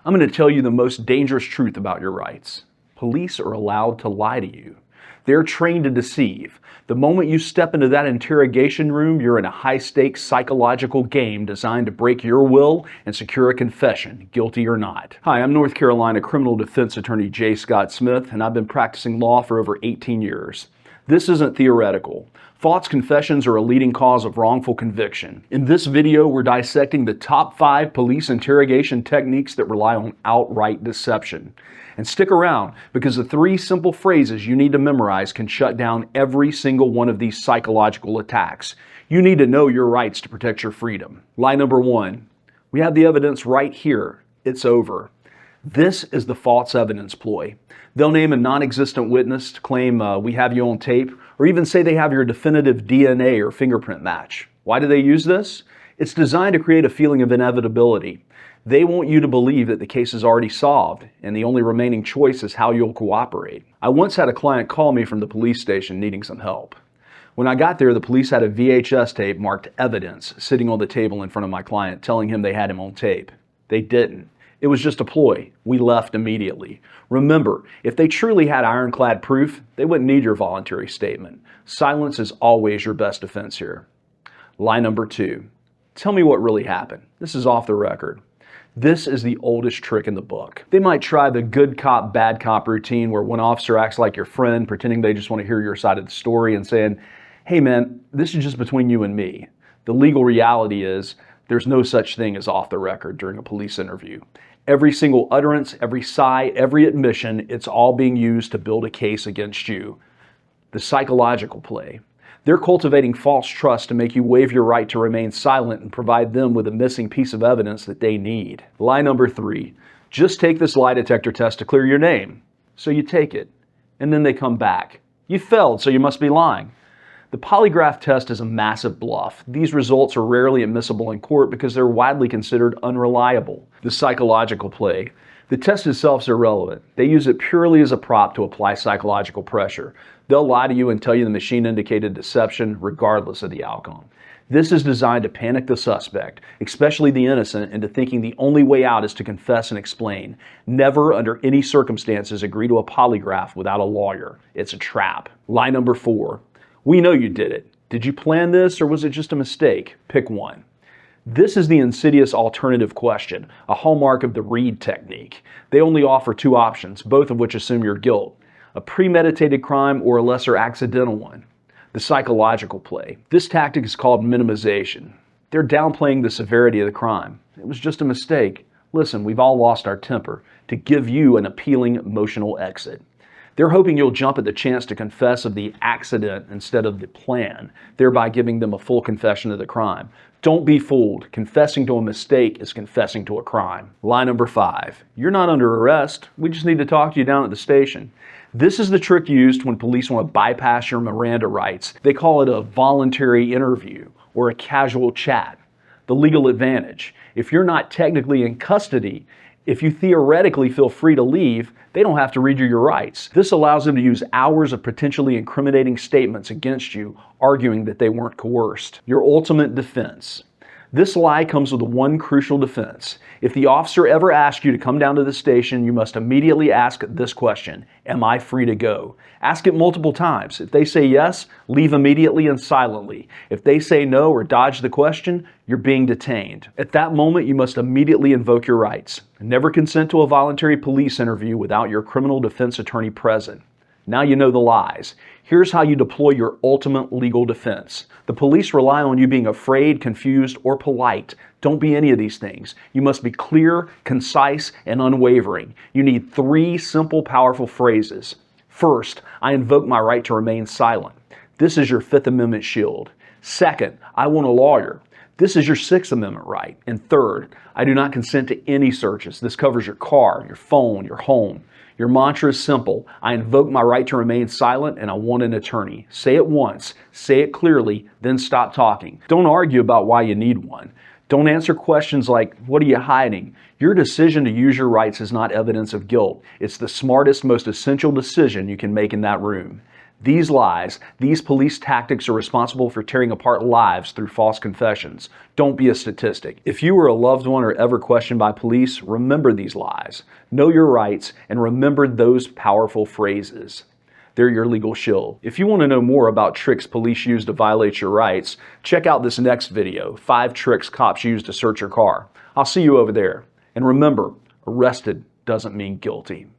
I'm going to tell you the most dangerous truth about your rights. Police are allowed to lie to you. They're trained to deceive. The moment you step into that interrogation room, you're in a high-stakes psychological game designed to break your will and secure a confession, guilty or not. Hi, I'm North Carolina criminal defense attorney J. Scott Smith, and I've been practicing law for over 18 years. This isn't theoretical. False confessions are a leading cause of wrongful conviction. In this video, we're dissecting the top 5 police interrogation techniques that rely on outright deception. And stick around, because the 3 simple phrases you need to memorize can shut down every single one of these psychological attacks. You need to know your rights to protect your freedom. Lie number 1, we have the evidence right here. It's over. This is the false evidence ploy. They'll name a non-existent witness to claim we have you on tape, or even say they have your definitive DNA or fingerprint match. Why do they use this? It's designed to create a feeling of inevitability. They want you to believe that the case is already solved, and the only remaining choice is how you'll cooperate. I once had a client call me from the police station needing some help. When I got there, the police had a VHS tape marked evidence sitting on the table in front of my client, telling him they had him on tape. They didn't. It was just a ploy. We left immediately. Remember, if they truly had ironclad proof, they wouldn't need your voluntary statement. Silence is always your best defense here. Lie number 2. Tell me what really happened. This is off the record. This is the oldest trick in the book. They might try the good cop, bad cop routine where one officer acts like your friend, pretending they just want to hear your side of the story and saying, hey man, this is just between you and me. The legal reality is there's no such thing as off the record during a police interview. Every single utterance, every sigh, every admission, it's all being used to build a case against you. The psychological play. They're cultivating false trust to make you waive your right to remain silent and provide them with a missing piece of evidence that they need. Lie number 3. Just take this lie detector test to clear your name. So you take it, and then they come back. You failed, so you must be lying. The polygraph test is a massive bluff. These results are rarely admissible in court because they're widely considered unreliable. The psychological play. The test itself is irrelevant. They use it purely as a prop to apply psychological pressure. They'll lie to you and tell you the machine indicated deception regardless of the outcome. This is designed to panic the suspect, especially the innocent, into thinking the only way out is to confess and explain. Never, under any circumstances, agree to a polygraph without a lawyer. It's a trap. Lie number 4. We know you did it. Did you plan this or was it just a mistake? Pick one. This is the insidious alternative question, a hallmark of the Reed technique. They only offer 2 options, both of which assume your guilt: a premeditated crime or a lesser accidental one. The psychological play. This tactic is called minimization. They're downplaying the severity of the crime. It was just a mistake. Listen, we've all lost our temper, to give you an appealing emotional exit. They're hoping you'll jump at the chance to confess of the accident instead of the plan, thereby giving them a full confession of the crime. Don't be fooled. Confessing to a mistake is confessing to a crime. Lie number 5. You're not under arrest. We just need to talk to you down at the station. This is the trick used when police want to bypass your Miranda rights. They call it a voluntary interview or a casual chat. The legal advantage. If you're not technically in custody, if you theoretically feel free to leave, they don't have to read you your rights. This allows them to use hours of potentially incriminating statements against you, arguing that they weren't coerced. Your ultimate defense. This lie comes with one crucial defense. If the officer ever asks you to come down to the station, you must immediately ask this question: am I free to go? Ask it multiple times. If they say yes, leave immediately and silently. If they say no or dodge the question, you're being detained. At that moment, you must immediately invoke your rights. Never consent to a voluntary police interview without your criminal defense attorney present. Now you know the lies. Here's how you deploy your ultimate legal defense. The police rely on you being afraid, confused, or polite. Don't be any of these things. You must be clear, concise, and unwavering. You need 3 simple, powerful phrases. First, I invoke my right to remain silent. This is your 5th Amendment shield. Second, I want a lawyer. This is your 6th Amendment right. And third, I do not consent to any searches. This covers your car, your phone, your home. Your mantra is simple. I invoke my right to remain silent and I want an attorney. Say it once, say it clearly, then stop talking. Don't argue about why you need one. Don't answer questions like, what are you hiding? Your decision to use your rights is not evidence of guilt. It's the smartest, most essential decision you can make in that room. These lies, these police tactics are responsible for tearing apart lives through false confessions. Don't be a statistic. If you or a loved one are ever questioned by police, remember these lies. Know your rights and remember those powerful phrases. They're your legal shield. If you want to know more about tricks police use to violate your rights, check out this next video, 5 tricks cops use to search your car. I'll see you over there. And remember, arrested doesn't mean guilty.